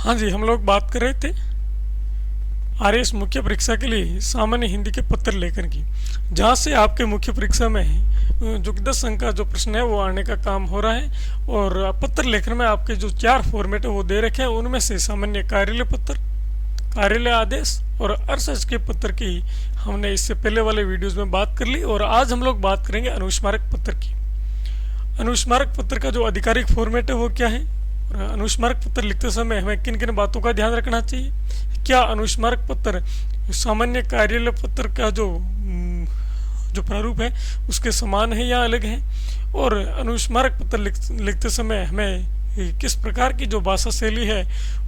हाँ जी, हम लोग बात कर रहे थे आरएएस मुख्य परीक्षा के लिए सामान्य हिंदी के पत्र लेखन की, जहाँ से आपके मुख्य परीक्षा में जो कि 10 अंक का जो प्रश्न है वो आने का काम हो रहा है। और पत्र लेखन में आपके जो 4 फॉर्मेट है वो दे रखे हैं, उनमें से सामान्य कार्यालय पत्र, कार्यालय आदेश और अर्थशास्त्र के पत्र की हमने इससे पहले वाले वीडियोज़ में बात कर ली। और आज हम लोग बात करेंगे अनुस्मारक पत्र की। अनुस्मारक पत्र का जो आधिकारिक फॉर्मेट है वो क्या है, और अनुस्मारक पत्र लिखते समय हमें किन किन बातों का ध्यान रखना चाहिए। क्या अनुस्मारक पत्र सामान्य कार्यालय पत्र का जो प्रारूप है उसके समान है या अलग है, और अनुस्मारक पत्र लिखते समय हमें किस प्रकार की जो भाषा शैली है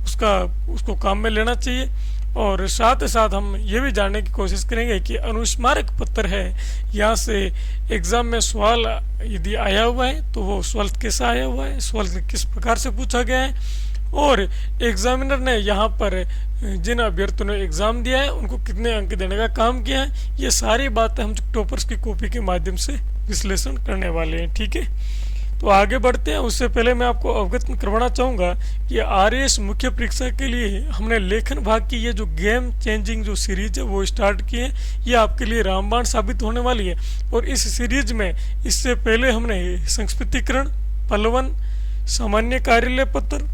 उसको काम में लेना चाहिए। और साथ ही साथ हम ये भी जानने की कोशिश करेंगे कि अनुस्मारक पत्र है, यहाँ से एग्ज़ाम में सवाल यदि आया हुआ है तो वो सवाल कैसा आया हुआ है, सवाल किस प्रकार से पूछा गया है, और एग्जामिनर ने यहाँ पर जिन अभ्यर्थियों ने एग्ज़ाम दिया है उनको कितने अंक देने का काम किया है। ये सारी बातें हम टॉपर्स की कॉपी के माध्यम से विश्लेषण करने वाले हैं। ठीक है, तो आगे बढ़ते हैं। उससे पहले मैं आपको अवगत करवाना चाहूँगा कि आरएएस मुख्य परीक्षा के लिए हमने लेखन भाग की ये जो गेम चेंजिंग जो सीरीज है वो स्टार्ट की है। ये आपके लिए रामबाण साबित होने वाली है। और इस सीरीज में इससे पहले हमने संस्कृतिकरण, पलवन, सामान्य कार्यालय पत्र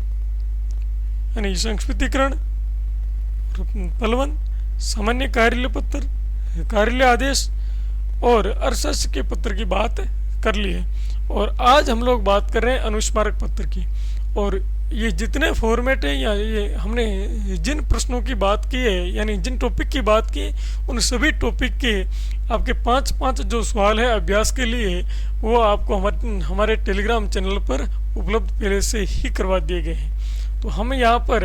यानी संस्कृतिकरण, पलवन, सामान्य कार्यालय पत्र, कार्यालय आदेश और अर्थशास्त्र के पत्र की बात कर ली है। और आज हम लोग बात कर रहे हैं अनुस्मारक पत्र की। और ये जितने फॉर्मेट है या ये हमने जिन प्रश्नों की बात की है यानी जिन टॉपिक की बात की है उन सभी टॉपिक के आपके 5-5 जो सवाल है अभ्यास के लिए वो आपको हमारे टेलीग्राम चैनल पर उपलब्ध पहले से ही करवा दिए गए हैं। तो हम यहाँ पर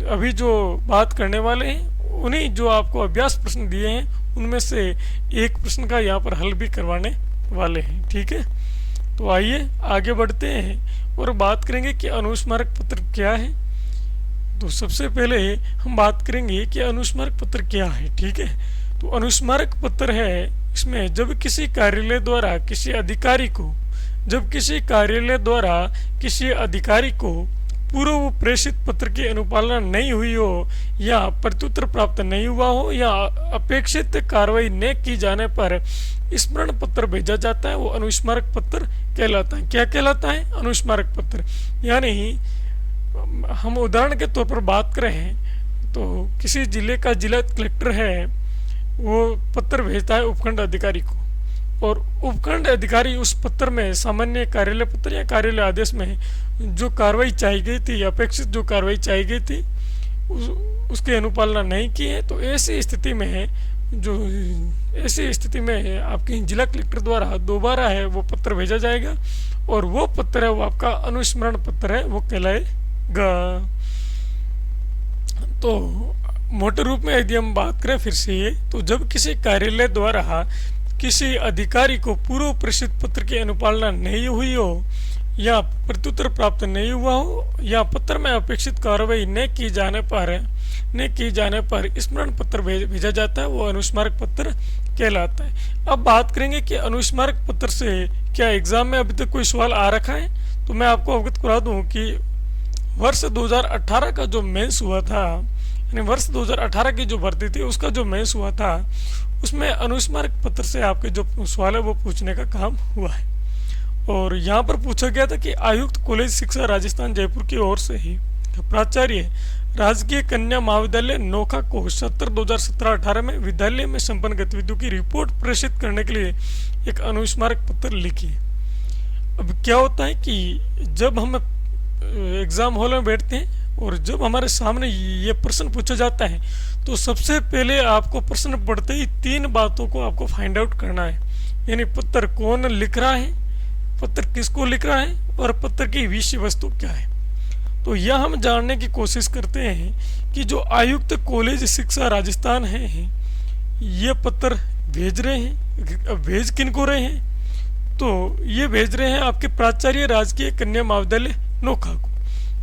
अभी जो बात करने वाले हैं उन्हीं जो आपको अभ्यास प्रश्न दिए हैं उनमें से एक प्रश्न का यहाँ पर हल भी करवाने वाले हैं। ठीक है, तो आइए आगे बढ़ते हैं और बात करेंगे कि अनुस्मारक पत्र क्या है। तो सबसे पहले हम बात करेंगे कि अनुस्मारक पत्र क्या है। ठीक है, तो अनुस्मारक पत्र है इसमें जब किसी कार्यालय द्वारा किसी अधिकारी को पूर्व प्रेषित पत्र की अनुपालना नहीं हुई हो या प्रत्युत्तर प्राप्त नहीं हुआ हो या अपेक्षित कार्रवाई न की जाने पर स्मरण पत्र भेजा जाता है, वो अनुस्मारक पत्र कहलाता है। क्या कहलाता है? अनुस्मारक पत्र। यानी हम उदाहरण के तौर पर बात करें तो किसी जिले का जिला कलेक्टर है, वो पत्र भेजता है उपखंड अधिकारी को, और उपखंड अधिकारी उस पत्र में सामान्य कार्यालय पत्र या कार्यालय आदेश में जो कार्रवाई चाहिए गई थी, अपेक्षित जो कार्रवाई चाहिए गई थी उसकी अनुपालना नहीं की है। तो ऐसी स्थिति में आपके जिला कलेक्टर द्वारा दोबारा है वो पत्र भेजा जाएगा, और वो पत्र है वो आपका अनुस्मरण पत्र है, वो कहलाएगा। तो मोटे रूप में यदि हम बात करें फिर से, तो जब किसी कार्यालय द्वारा किसी अधिकारी को पूर्व प्रेषित पत्र की अनुपालना नहीं हुई हो या प्रत्युत्तर प्राप्त नहीं हुआ हो या पत्र में अपेक्षित कार्रवाई न की जाने पर स्मरण पत्र भेजा जाता है, वो अनुस्मारक पत्र कहलाता है। अब बात करेंगे कि अनुस्मारक पत्र से क्या एग्जाम में अभी तक कोई सवाल आ रखा है। तो मैं आपको अवगत करा दूं कि वर्ष 2018 का जो मेंस हुआ था, यानी वर्ष 2018 की जो भर्ती थी उसका जो मेंस हुआ था उसमें अनुस्मारक पत्र से आपके जो सवाल है वो पूछने का काम हुआ है। और यहाँ पर पूछा गया था कि आयुक्त कॉलेज शिक्षा राजस्थान जयपुर की ओर से ही प्राचार्य राजकीय कन्या महाविद्यालय नोखा को 2017-18 में विद्यालय में संपन्न गतिविधियों की रिपोर्ट प्रेषित करने के लिए एक अनुस्मारक पत्र लिखी। अब क्या होता है कि जब हम एग्जाम हॉल में बैठते हैं और जब हमारे सामने ये प्रश्न पूछा जाता है तो सबसे पहले आपको प्रश्न पढ़ते ही 3 बातों को आपको फाइंड आउट करना है। यानी पत्र कौन लिख रहा है, पत्र किसको लिख रहा है, और पत्र की विषय वस्तु क्या है। तो यह हम जानने की कोशिश करते हैं कि जो आयुक्त कॉलेज शिक्षा राजस्थान है ये पत्र भेज रहे हैं, भेज किनको रहे हैं, तो ये भेज रहे हैं आपके प्राचार्य राजकीय कन्या महाविद्यालय नोखा को।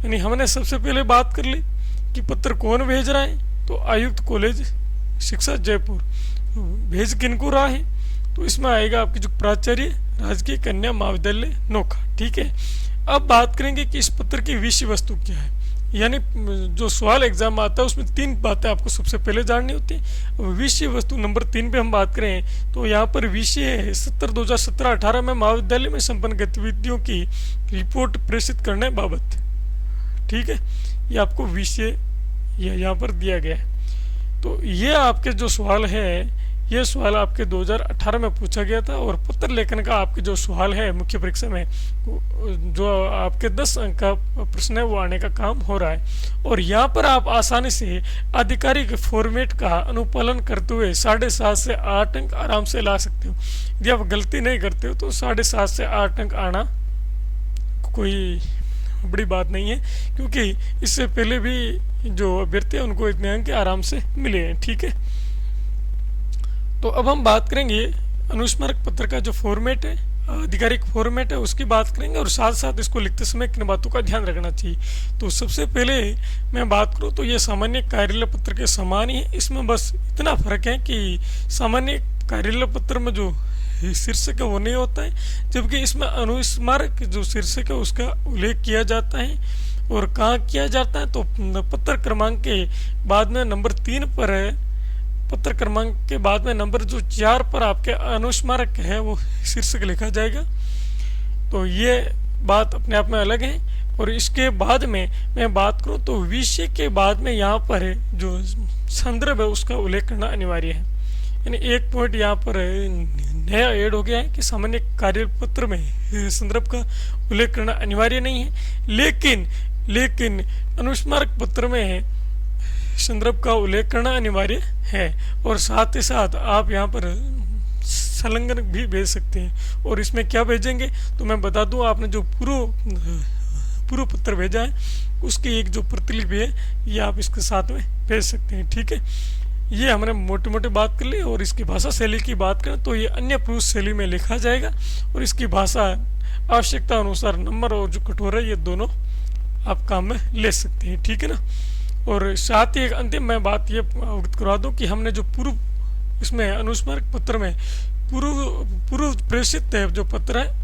यानी हमने सबसे पहले बात कर ली कि पत्र कौन भेज रहा है, तो आयुक्त कॉलेज शिक्षा जयपुर। भेज किनको रहा है, तो इसमें आएगा आपकी जो प्राचार्य राजकीय कन्या महाविद्यालय नोखा। ठीक है, अब बात करेंगे कि इस पत्र की विषय वस्तु क्या है। यानी जो सवाल एग्जाम में आता है उसमें 3 बातें आपको सबसे पहले जाननी होती है। अब विषय वस्तु नंबर 3 पे हम बात करें तो यहाँ पर विषय है 2017-18 में महाविद्यालय में संपन्न गतिविधियों की रिपोर्ट प्रेषित करने बाबत। ठीक है, ये आपको विषय यहाँ पर दिया गया है। तो ये आपके जो सवाल है, ये सवाल आपके 2018 में पूछा गया था। और पत्र लेखन का आपके जो सवाल है मुख्य परीक्षा में, जो आपके 10 अंक का प्रश्न है वो आने का काम हो रहा है। और यहाँ पर आप आसानी से आधिकारिक फॉर्मेट का अनुपालन करते हुए 7.5 से 8 अंक आराम से ला सकते हो। यदि आप गलती नहीं करते हो तो 7.5 से 8 अंक आना कोई बड़ी बात नहीं है, क्योंकि इससे पहले भी जो अभ्यर्थी है उनको इतने अंक आराम से मिले हैं। ठीक है, तो अब हम बात करेंगे अनुस्मारक पत्र का जो फॉर्मेट है, आधिकारिक फॉर्मेट है, उसकी बात करेंगे। और साथ साथ इसको लिखते समय किन बातों का ध्यान रखना चाहिए। तो सबसे पहले मैं बात करूं तो ये सामान्य कार्यालय पत्र के समान ही है। इसमें बस इतना फर्क है कि सामान्य कार्यालय पत्र में जो शीर्षक है वो नहीं होता है, जबकि इसमें अनुस्मारक जो शीर्षक है उसका उल्लेख किया जाता है। और कहाँ किया जाता है तो पत्र क्रमांक के बाद में नंबर 3 पर है, पत्र क्रमांक के बाद में नंबर जो 4 पर आपके अनुस्मारक है वो शीर्षक लिखा जाएगा। तो ये बात अपने आप में अलग है। और इसके बाद में मैं बात करूं तो विषय के बाद में यहाँ पर जो संदर्भ है उसका उल्लेख करना अनिवार्य है। यानी एक पॉइंट यहाँ पर नया ऐड हो गया है कि सामान्य कार्य पत्र में संदर्भ का उल्लेख करना अनिवार्य नहीं है, लेकिन अनुस्मारक पत्र में संदर्भ का उल्लेख करना अनिवार्य है। और साथ ही साथ आप यहाँ पर संलग्न भी भेज सकते हैं। और इसमें क्या भेजेंगे तो मैं बता दूं, आपने जो पूर्व पत्र भेजा है उसकी एक जो प्रतिलिपि है ये आप इसके साथ में भेज सकते हैं। ठीक है, ये हमने मोटी मोटी बात कर ली। और इसकी भाषा शैली की बात करें तो ये अन्य पुरुष शैली में लिखा जाएगा। और इसकी भाषा आवश्यकता अनुसार नंबर और जो कठोर है ये दोनों आप काम में ले सकते हैं। ठीक है ना। और साथ ही एक अंतिम मैं बात ये अवगत करवा दूं कि हमने जो पूर्व इसमें अनुस्मारक पत्र में पूर्व प्रेषित है जो पत्र है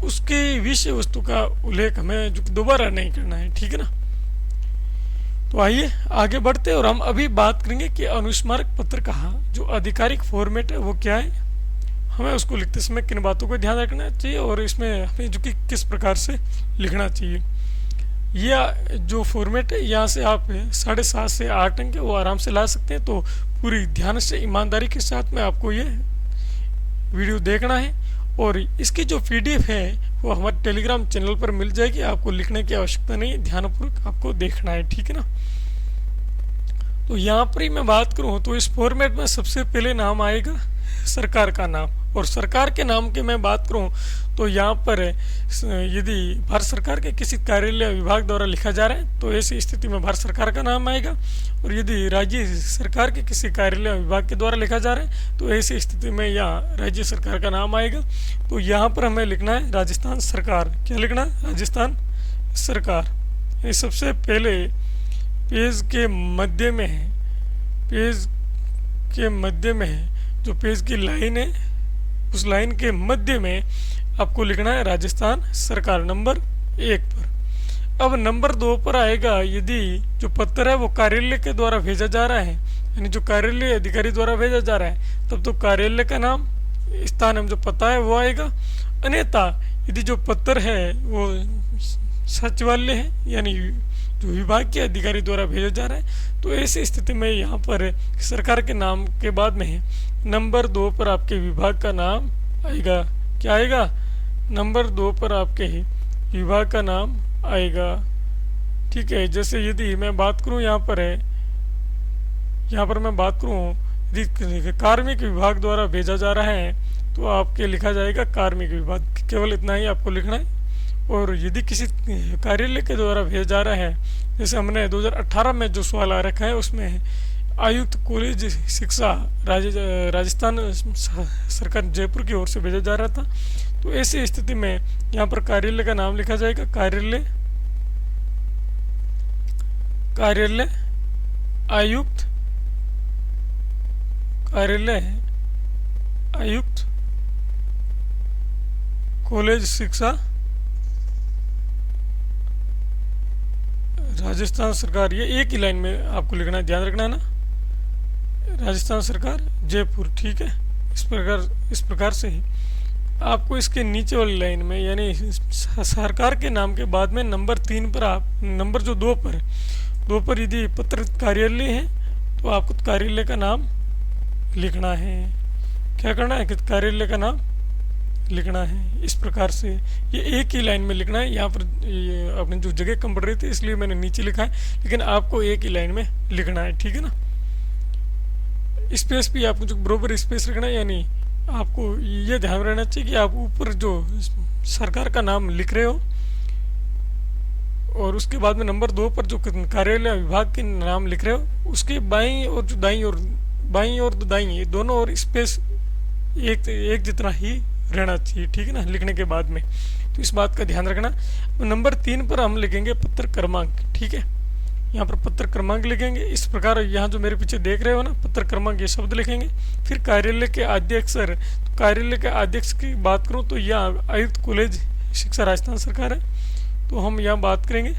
उसके विषय वस्तु का उल्लेख हमें जो दोबारा नहीं करना है। ठीक है ना। तो आइए आगे बढ़ते हैं और हम अभी बात करेंगे कि अनुस्मारक पत्र का जो आधिकारिक फॉर्मेट है वो क्या है, हमें उसको लिखते समय किन बातों को ध्यान रखना चाहिए और इसमें हमें जो कि किस प्रकार से लिखना चाहिए। यह जो फॉर्मेट है यहाँ से आप 7.5 से 8 अंक वो आराम से ला सकते हैं। तो पूरी ध्यान से ईमानदारी के साथ में आपको ये वीडियो देखना है। और इसकी जो PDF है वो हमारे टेलीग्राम चैनल पर मिल जाएगी, आपको लिखने की आवश्यकता नहीं है, ध्यानपूर्वक आपको देखना है। ठीक है ना। तो यहाँ पर ही मैं बात करूँ तो इस फॉर्मेट में सबसे पहले नाम आएगा सरकार का नाम। और सरकार के नाम की मैं बात करूं तो यहाँ पर यदि भारत सरकार के किसी कार्यालय विभाग द्वारा लिखा जा रहा है तो ऐसी स्थिति में भारत सरकार का नाम आएगा। और यदि राज्य सरकार के किसी कार्यालय विभाग के द्वारा लिखा जा रहा है तो ऐसी स्थिति में यहाँ राज्य सरकार का नाम आएगा। तो यहाँ पर हमें लिखना है राजस्थान सरकार। क्या लिखना है? राजस्थान सरकार। ये सबसे पहले पेज के मध्य में है, पेज के मध्य में है जो पेज की लाइन है उस लाइन के मध्य में आपको लिखना है राजस्थान सरकार नंबर 1 पर। अब नंबर 2 पर आएगा यदि जो पत्र है वो कार्यालय के द्वारा भेजा जा रहा है, यानी जो कार्यालय अधिकारी द्वारा भेजा जा रहा है तब तो कार्यालय का नाम स्थान हम जो पता है वो आएगा। अन्यथा यदि जो पत्र है वो सचिवालय है यानी जो विभाग के अधिकारी द्वारा भेजा जा रहा है तो ऐसी स्थिति में यहाँ पर सरकार के नाम के बाद में नंबर 2 पर आपके विभाग का नाम आएगा। क्या आएगा? नंबर 2 पर आपके विभाग का नाम आएगा। ठीक है, जैसे यदि मैं बात करूं यहाँ पर मैं बात करूं यदि कार्मिक विभाग द्वारा भेजा जा रहा है तो आपके लिखा जाएगा कार्मिक विभाग, केवल इतना ही आपको लिखना है। और यदि किसी कार्यालय के द्वारा भेजा जा रहा है, जैसे हमने 2018 में जो सवाल आ रखा है उसमें आयुक्त कॉलेज शिक्षा राजस्थान सरकार जयपुर की ओर से भेजा जा रहा था, तो ऐसी स्थिति में यहाँ पर कार्यालय का नाम लिखा जाएगा कार्यालय आयुक्त, कार्यालय आयुक्त कॉलेज शिक्षा राजस्थान सरकार, ये एक ही लाइन में आपको लिखना है, ध्यान रखना है ना। राजस्थान सरकार जयपुर, ठीक है। इस प्रकार से ही आपको इसके नीचे वाली लाइन में यानी सरकार के नाम के बाद में नंबर 3 पर आप नंबर जो 2 पर यदि पत्र कार्यालय है तो आपको कार्यालय का नाम लिखना है। क्या करना है कि कार्यालय का नाम लिखना है। इस प्रकार से ये एक ही लाइन में लिखना है। यहाँ पर अपने जो जगह कम पड़ रही थी इसलिए मैंने नीचे लिखा है, लेकिन आपको एक ही लाइन में लिखना है, ठीक है ना। स्पेस भी आपको जो बराबर स्पेस रखना है, यानी आपको ये ध्यान रहना चाहिए कि आप ऊपर जो सरकार का नाम लिख रहे हो और उसके बाद में नंबर 2 पर जो कार्यालय विभाग के नाम लिख रहे हो उसके बाईं और जो दाईं और दाईं ये दोनों और स्पेस एक जितना ही रहना चाहिए, ठीक है ना, लिखने के बाद में। तो इस बात का ध्यान रखना। नंबर 3 पर हम लिखेंगे पत्र क्रमांक, ठीक है। यहाँ पर पत्र क्रमांक लिखेंगे इस प्रकार। यहाँ जो मेरे पीछे देख रहे हो ना, पत्र क्रमांक, ये शब्द लिखेंगे। फिर कार्यालय के अध्यक्ष, तो कार्यालय के अध्यक्ष की बात करूँ तो यहाँ आयुक्त कॉलेज शिक्षा राजस्थान सरकार है, तो हम यहाँ बात करेंगे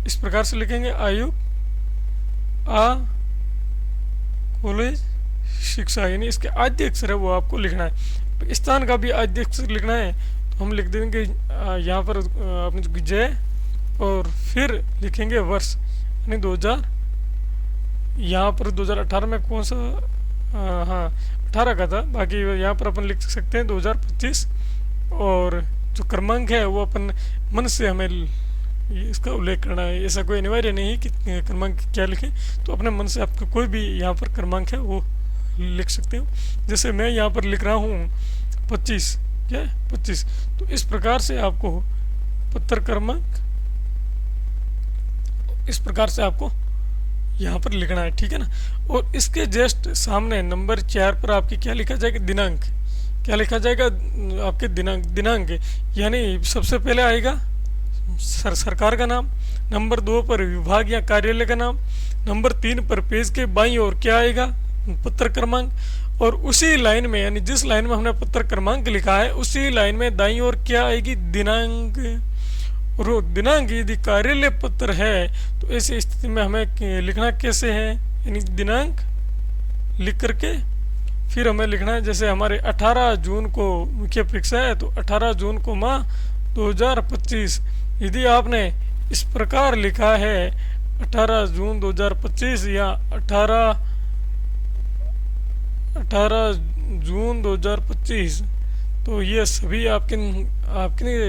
इस प्रकार से लिखेंगे, आयुक्त कॉलेज शिक्षा, यानी इसके अध्यक्ष है वो आपको लिखना है। स्थान का भी अध्यक्ष लिखना है तो हम लिख देंगे यहाँ पर अपने जो जय, और फिर लिखेंगे वर्ष यानी 2000। यहाँ पर 2018 में कौन सा, हाँ 18 का था, बाकी यहाँ पर अपन लिख सकते हैं 2025। और जो क्रमांक है वो अपन मन से हमें इसका उल्लेख करना है, ऐसा कोई अनिवार्य नहीं कि क्रमांक क्या लिखें, तो अपने मन से आपको कोई भी यहाँ पर क्रमांक है वो लिख सकते हो। जैसे मैं यहाँ पर लिख रहा हूँ 25, क्या है 25। तो इस प्रकार से आपको पत्र क्रमांक इस प्रकार से आपको यहाँ पर लिखना है, ठीक है ना। और इसके जस्ट सामने नंबर 4 पर आपकी क्या लिखा जाएगा, दिनांक। क्या लिखा जाएगा आपके दिनांक, यानी सबसे पहले आएगा सरकार का नाम, नंबर 2 पर विभाग या कार्यालय का नाम, नंबर 3 पर पेज के बाईं ओर क्या आएगा, पत्र क्रमांक, और उसी लाइन में यानी जिस लाइन में हमने पत्र क्रमांक लिखा है उसी लाइन में दाईं ओर क्या आएगी, दिनांक। और दिनांक यदि कार्यालय पत्र है तो ऐसी स्थिति में हमें लिखना कैसे है, यानी दिनांक लिख करके फिर हमें लिखना है, जैसे हमारे 18 जून को मुख्य परीक्षा है तो 18 जून को माह 2025। यदि आपने इस प्रकार लिखा है 18 जून 2025 या 18 जून 2025, तो ये सभी आपके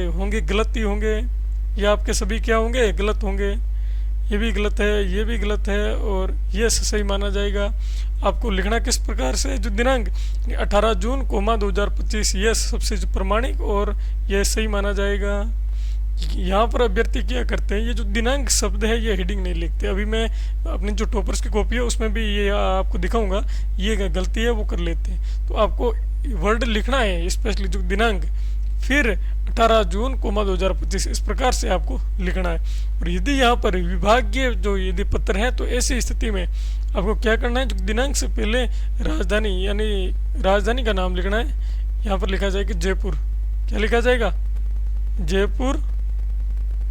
होंगे गलती होंगे, ये आपके सभी क्या होंगे, गलत होंगे। ये भी गलत है, ये भी गलत है, और ये सही माना जाएगा। आपको लिखना किस प्रकार से, जो दिनांक 18 जून कोमा 2025, ये सबसे जो प्रमाणिक और ये सही माना जाएगा। यहाँ पर अभ्यर्थी क्या करते हैं, ये जो दिनांक शब्द है ये हेडिंग नहीं लिखते। अभी मैं अपनी जो टॉपर्स की कॉपी है उसमें भी ये आपको दिखाऊंगा, ये गलती है वो कर लेते हैं। तो आपको वर्ड लिखना है स्पेशली जो दिनांक, फिर 18 जून कोमा 2025, इस प्रकार से आपको लिखना है। और यदि यहाँ पर विभागीय जो यदि पत्र है तो ऐसी स्थिति में आपको क्या करना है, जो दिनांक से पहले राजधानी यानी राजधानी का नाम लिखना है। यहाँ पर लिखा जाएगा जयपुर, क्या लिखा जाएगा, जयपुर,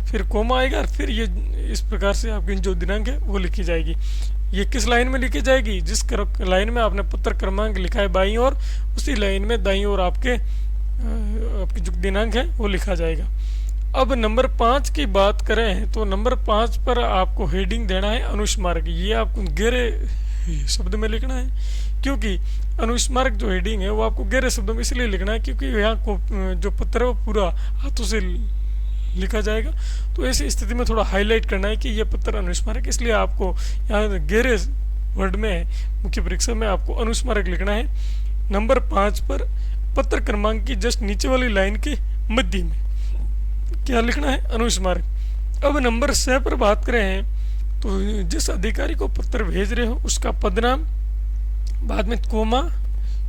फिर कोमा आएगा, फिर ये इस प्रकार से आपकी जो दिनांक है वो लिखी जाएगी। ये किस लाइन में लिखी जाएगी, जिस लाइन में आपने पत्र क्रमांक लिखा है बाईं ओर, उसी लाइन में दाईं ओर आपकी जो दिनांक है वो लिखा जाएगा। अब नंबर 5 की बात करें तो नंबर 5 पर आपको हेडिंग देना है अनुस्मारक। ये आपको गहरे शब्द में लिखना है, क्योंकि अनुस्मारक जो हेडिंग है वो आपको गहरे शब्दों में इसलिए लिखना है क्योंकि यहाँ को जो पत्र है वो पूरा हाथों से लिखा जाएगा। तो ऐसी स्थिति में थोड़ा हाईलाइट करना है कि ये पत्र अनुस्मारक, इसलिए आपको यहाँ गहरे वर्ड में मुख्य परीक्षा में आपको अनुस्मारक लिखना है। नंबर 5 पर पत्र क्रमांक की जस्ट नीचे वाली लाइन के मध्य में क्या लिखना है, अनुस्मारक। अब नंबर 6 पर बात करें तो जिस अधिकारी को पत्र भेज रहे हो उसका पदनाम, बाद में कोमा,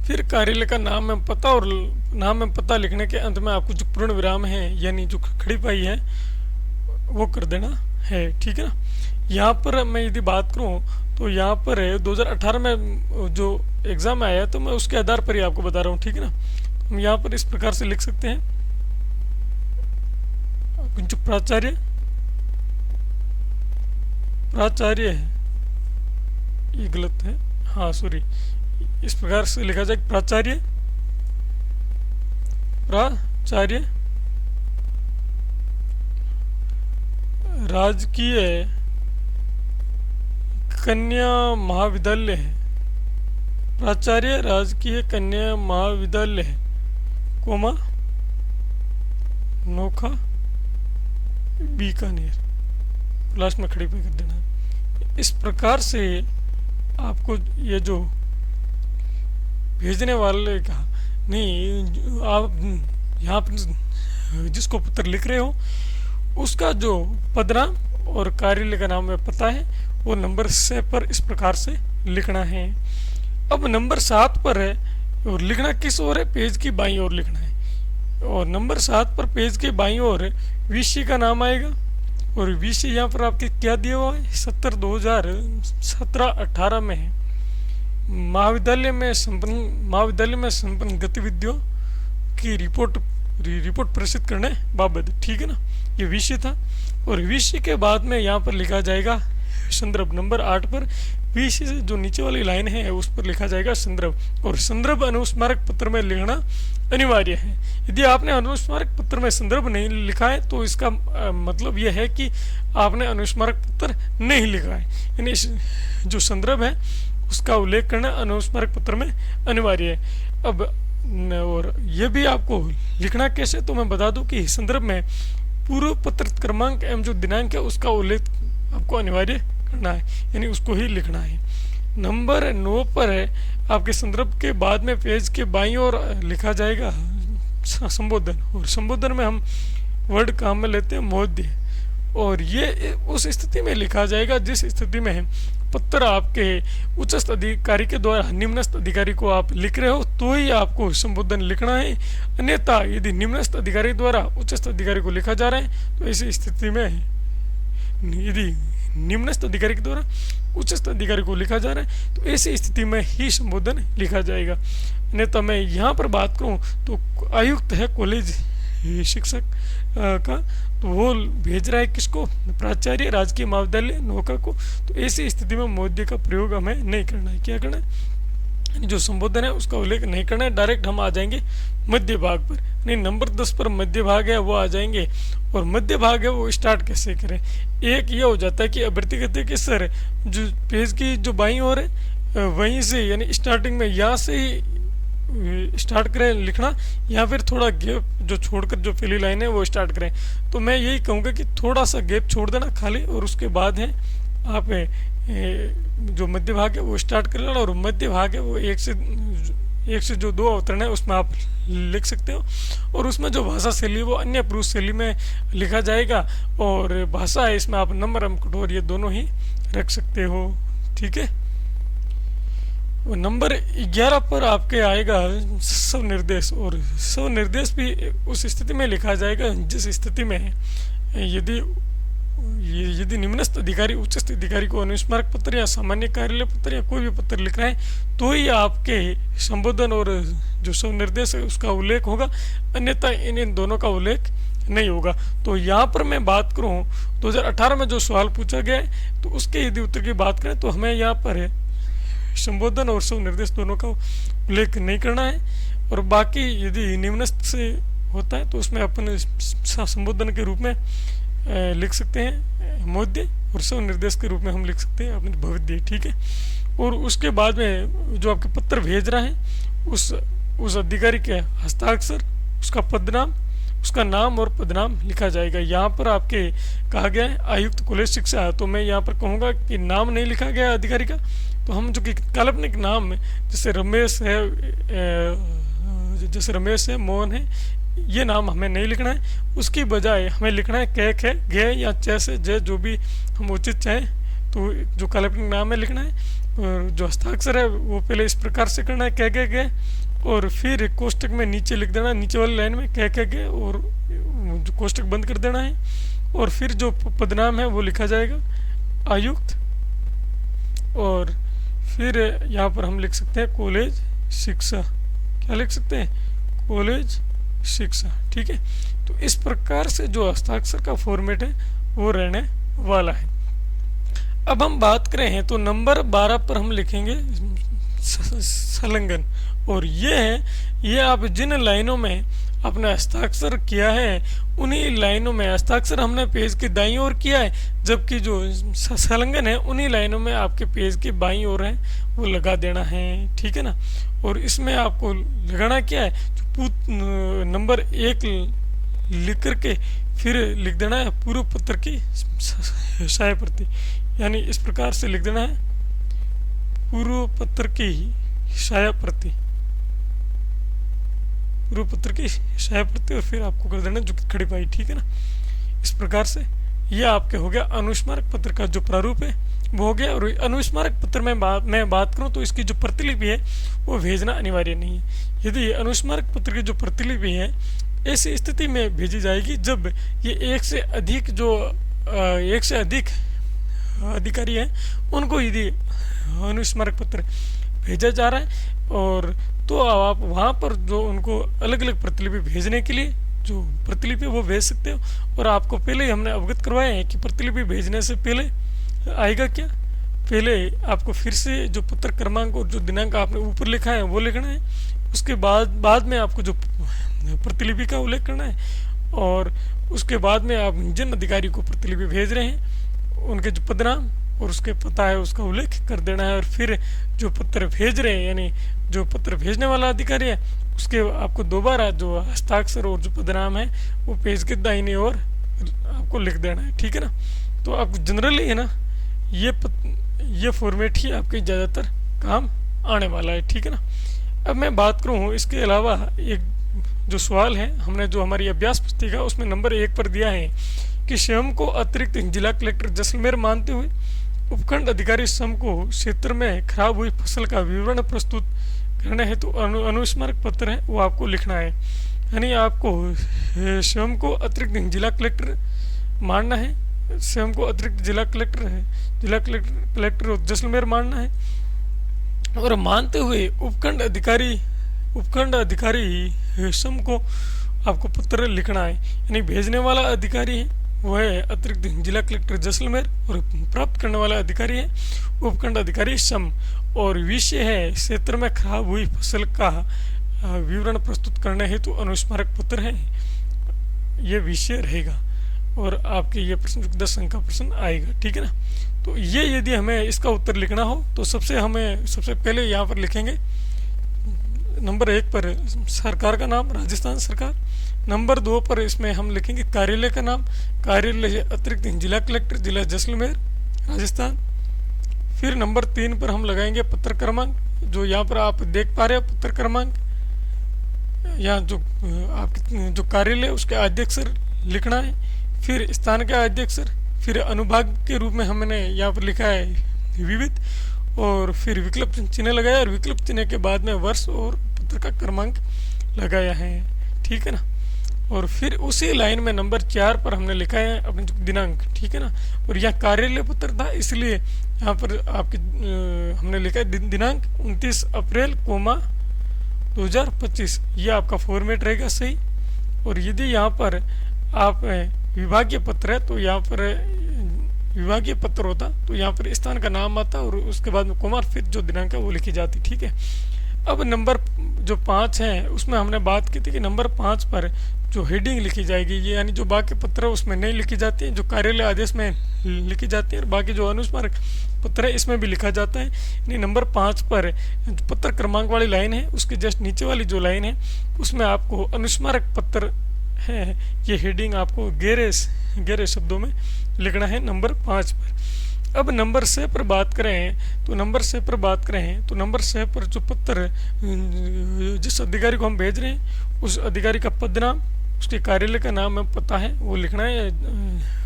फिर कार्यालय का नाम एवं पता, और नाम एवं पता लिखने के अंत में आपको जो पूर्ण विराम है यानी जो खड़ी पाई है वो कर देना है, ठीक है ना। यहाँ पर मैं यदि बात करूँ तो यहाँ पर 2018 में जो एग्ज़ाम आया तो मैं उसके आधार पर ही आपको बता रहा हूँ, ठीक है ना। हम यहाँ पर इस प्रकार से लिख सकते हैं, जो प्राचार्य प्राचार्य है, ये गलत है, हाँ सॉरी, इस प्रकार से लिखा जाए प्राचार्य प्राचार्य राजकीय कन्या महाविद्यालय है, प्राचार्य राजकीय कन्या महाविद्यालय है, कोमा नोखा बीकानेर, लास्ट में खड़ी पे कर देना। इस प्रकार से आपको ये जो भेजने वाले का नहीं, आप यहाँ पर जिसको पत्र लिख रहे हो उसका जो पदनाम और कार्यालय का नाम में पता है वो नंबर 6 पर इस प्रकार से लिखना है। अब नंबर 7 पर है, और लिखना किस ओर है, पेज की बाईं ओर लिखना है, और नंबर 7 पर पेज के बाईं ओर विषय का नाम आएगा, और विषय यहाँ पर आपके क्या दिया हुआ है, 2017-18 में है, महाविद्यालय में संपन्न गतिविधियों की रिपोर्ट प्रस्तुत करने बाबत, ठीक है ना, ये विषय था। और विषय के बाद में यहाँ पर लिखा जाएगा संदर्भ, नंबर 8 पर विषय से जो नीचे वाली लाइन है उस पर लिखा जाएगा संदर्भ, और संदर्भ अनुस्मारक पत्र में लिखना अनिवार्य है। यदि आपने अनुस्मारक पत्र में संदर्भ नहीं लिखा है तो इसका मतलब यह है कि आपने अनुस्मारक पत्र नहीं लिखा है, यानी जो संदर्भ है उसका उल्लेख करना अनुस्मारक पत्र में अनिवार्य है। अब और ये भी आपको लिखना कैसे, तो मैं बता दूं कि संदर्भ में पूर्व पत्र क्रमांक एवं जो दिनांक है उसका उल्लेख आपको अनिवार्य करना है, यानी उसको ही लिखना है। नंबर 9 पर है आपके संदर्भ के बाद में पेज के बाईं ओर लिखा जाएगा संबोधन, और संबोधन में हम वर्ड काम में लेते हैं महोदय, और ये उस स्थिति में लिखा जाएगा जिस स्थिति में पत्र आपके उच्चस्थ अधिकारी के द्वारा निम्नस्थ अधिकारी को आप लिख रहे हो तो ही आपको संबोधन लिखना है। अन्यथा यदि निम्नस्थ अधिकारी द्वारा उच्चस्थ अधिकारी को लिखा जा रहा है तो ऐसी स्थिति में, यदि निम्नस्थ अधिकारी के द्वारा उच्चस्थ अधिकारी को लिखा जा रहा है तो ऐसी स्थिति में ही संबोधन लिखा जाएगा। अन्यथा मैं यहाँ पर बात करूँ तो आयुक्त है कॉलेज शिक्षक का, तो वो भेज रहा है किसको, प्राचार्य राजकीय महाविद्यालय नौका को, तो ऐसी स्थिति में महोदय का प्रयोग हमें नहीं करना है। क्या करना है, जो संबोधन है उसका उल्लेख नहीं करना है, डायरेक्ट हम आ जाएंगे मध्य भाग पर, नहीं नंबर 10 पर मध्य भाग है वो आ जाएंगे। और मध्य भाग है वो स्टार्ट कैसे करें, एक ये हो जाता है कि अभ्यर्थी कहते हैं कि सर जो पेज की जो बाईं ओर है वहीं से, यानी स्टार्टिंग में यहाँ से ही स्टार्ट करें लिखना, या फिर थोड़ा गैप जो छोड़कर जो पहली लाइन है वो स्टार्ट करें। तो मैं यही कहूँगा कि थोड़ा सा गैप छोड़ देना खाली, और उसके बाद है आप जो मध्य भाग है वो स्टार्ट कर लेना, और मध्य भाग है वो एक से जो 2 अवतरण है उसमें आप लिख सकते हो, और उसमें जो भाषा शैली है वो अन्य पुरुष शैली में लिखा जाएगा, और भाषा है इसमें आप नंबर एवं कठोर ये दोनों ही रख सकते हो, ठीक है। नंबर 11 पर आपके आएगा स्वनिर्देश, और स्वनिर्देश भी उस स्थिति में लिखा जाएगा जिस स्थिति में यदि निम्नस्थ अधिकारी उच्चस्थ अधिकारी को अनुस्मारक पत्र या सामान्य कार्यालय पत्र या कोई भी पत्र लिख रहे हैं तो ही आपके संबोधन और जो स्वनिर्देश है उसका उल्लेख होगा, अन्यथा इन दोनों का उल्लेख नहीं होगा। तो यहाँ पर मैं बात करूँ 2018 में जो सवाल पूछा गया है तो उसके यदि उत्तर की बात करें तो हमें यहाँ पर संबोधन और स्वनिर्देश दोनों का उल्लेख नहीं करना है, और बाकी यदि निम्नस्थ से होता है तो उसमें अपन संबोधन के रूप में लिख सकते हैं महोदय, और स्वनिर्देश के रूप में हम लिख सकते हैं अपने भवद्य, ठीक है। और उसके बाद में जो आपके पत्र भेज रहा है उस अधिकारी के हस्ताक्षर, उसका पदनाम, उसका नाम और पदनाम लिखा जाएगा। यहाँ पर आपके कहा गया है आयुक्त कॉलेज शिक्षा, तो मैं यहाँ पर कहूँगा कि नाम नहीं लिखा गया अधिकारी का, तो हम जो कि काल्पनिक नाम जैसे रमेश है मोहन है, ये नाम हमें नहीं लिखना है, उसकी बजाय हमें लिखना है कैक है घे या चे से जय, जो भी हम उचित चाहें, तो जो काल्पनिक नाम है लिखना है, और जो हस्ताक्षर है वो पहले इस प्रकार से करना है कै घे, और फिर कोष्टक में नीचे लिख देना, नीचे वाली लाइन में कै घे, और जो कोष्टक बंद कर देना है, और फिर जो पदनाम है वो लिखा जाएगा आयुक्त, और फिर यहाँ पर हम लिख सकते हैं कॉलेज शिक्षा, क्या लिख सकते हैं कॉलेज शिक्षा, ठीक है। तो इस प्रकार से जो हस्ताक्षर का फॉर्मेट है वो रहने वाला है। अब हम बात करें तो नंबर 12 पर हम लिखेंगे संलग्न, और ये आप जिन लाइनों में अपना हस्ताक्षर किया है उन्हीं लाइनों में हस्ताक्षर हमने पेज के दाईं ओर किया है, जबकि जो संलग्न है उन्हीं लाइनों में आपके पेज के बाईं ओर है वो लगा देना है, ठीक है ना। और इसमें आपको लगाना क्या है, नंबर 1 लिख करके फिर लिख देना है पूर्व पत्र की छाया प्रति, यानी इस प्रकार से लिख देना है पूर्व पत्र की छाया प्रति, पूर्व पत्र की छाया प्रति, और फिर आपको कर देना जुगत खड़ी पाई, ठीक है ना। इस प्रकार से यह आपके हो गया अनुस्मारक पत्र का जो प्रारूप है वो हो गया। और अनुस्मारक पत्र में मैं बात करूं तो इसकी जो प्रतिलिपि है वो भेजना अनिवार्य नहीं है। यदि अनुस्मारक पत्र की जो प्रतिलिपि है ऐसी स्थिति में भेजी जाएगी जब ये एक से अधिक अधिकारी हैं उनको यदि अनुस्मारक पत्र भेजा जा रहा है, और तो आप वहाँ पर जो उनको अलग अलग प्रतिलिपि भेजने के लिए जो प्रतिलिपि वो भेज सकते हो। और आपको पहले ही हमने अवगत करवाया है कि प्रतिलिपि भेजने से पहले आएगा क्या, पहले आपको फिर से जो पत्र क्रमांक और जो दिनांक आपने ऊपर लिखा है वो लिखना है, उसके बाद में आपको जो प्रतिलिपि का उल्लेख करना है, और उसके बाद में आप जिन अधिकारी को प्रतिलिपि भेज रहे हैं उनके जो पदनाम और उसके पता है उसका उल्लेख कर देना है। और फिर जो पत्र भेज रहे हैं यानी जो पत्र भेजने वाला अधिकारी है उसके आपको दोबारा जो हस्ताक्षर और जो पदनाम है वो पेज के दाहिनी ओर आपको लिख देना है, ठीक है ना। तो आप जनरली है ना ये फॉर्मेट ही आपके ज़्यादातर काम आने वाला है, ठीक है ना। अब मैं बात करूँ इसके अलावा एक जो सवाल है हमने जो हमारी अभ्यास पुस्तिका उसमें नंबर 1 पर दिया है कि स्वयं को अतिरिक्त जिला कलेक्टर जैसलमेर मानते हुए उपखंड अधिकारी स्वयं को क्षेत्र में खराब हुई फसल का विवरण प्रस्तुत करना है, तो अनुस्मारक पत्र है वो आपको लिखना है। यानी आपको स्वयं को अतिरिक्त जिला कलेक्टर मानना है, स्वयं को अतिरिक्त जिला कलेक्टर जैसलमेर मानना है, और मानते हुए उपखंड अधिकारी स्वयं को आपको पत्र लिखना है। यानी भेजने वाला अधिकारी है वो है अतिरिक्त जिला कलेक्टर जैसलमेर, और प्राप्त करने वाला अधिकारी है उपखंड अधिकारी सम, और विषय है क्षेत्र में खराब हुई फसल का विवरण प्रस्तुत करने हेतु अनुस्मारक पत्र है, ये विषय रहेगा। और आपके ये प्रश्न 10 अंक का प्रश्न आएगा, ठीक है ना। तो ये यदि हमें इसका उत्तर लिखना हो तो सबसे पहले यहाँ पर लिखेंगे नंबर 1 पर सरकार का नाम राजस्थान सरकार, नंबर 2 पर इसमें हम लिखेंगे कार्यालय का नाम, कार्यालय अतिरिक्त जिला कलेक्टर जिला जैसलमेर राजस्थान। फिर नंबर 3 पर हम लगाएंगे पत्र क्रमांक, जो यहाँ पर आप देख पा रहे हैं पत्र क्रमांक, यहाँ जो आपके जो कार्यालय उसके अध्यक्षर लिखना है, फिर स्थान का अध्यक्षर, फिर अनुभाग के रूप में हमने यहाँ पर लिखा है विविध, और फिर विकल्प चिन्ह लगाया, और विकल्प चिन्ह के बाद में वर्ष और पत्र का क्रमांक लगाया है, ठीक है ना। और फिर उसी लाइन में नंबर 4 पर हमने लिखा है अपने दिनांक, ठीक है ना। और यहाँ कार्यालय पत्र था इसलिए यहाँ पर आपके हमने लिखा है दिनांक 29 अप्रैल 2025, ये आपका फॉर्मेट रहेगा सही। और यदि यहाँ पर आप विभागीय पत्र है तो यहाँ पर विभागीय पत्र होता तो यहाँ पर स्थान का नाम आता और उसके बाद में कोमा, फिर जो दिनांक है वो लिखी जाती, ठीक है। अब नंबर जो 5 है उसमें हमने बात की थी कि नंबर 5 पर जो हेडिंग लिखी जाएगी ये यानी जो बाकी पत्र है उसमें नहीं लिखी जाती है, जो कार्यालय आदेश में लिखी जाती है, और बाकी जो अनुस्मारक पत्र है इसमें भी लिखा जाता है। यानी नंबर 5 पर जो पत्र क्रमांक वाली लाइन है उसके जस्ट नीचे वाली जो लाइन है उसमें आपको अनुस्मारक पत्र है ये हेडिंग आपको गहरे शब्दों में लिखना है नंबर 5 पर। अब नंबर 6 पर बात करें तो नंबर 6 पर जो पत्र जिस अधिकारी को हम भेज रहे हैं उस अधिकारी का पद नाम, उसके कार्यालय का नाम में पता है वो लिखना है।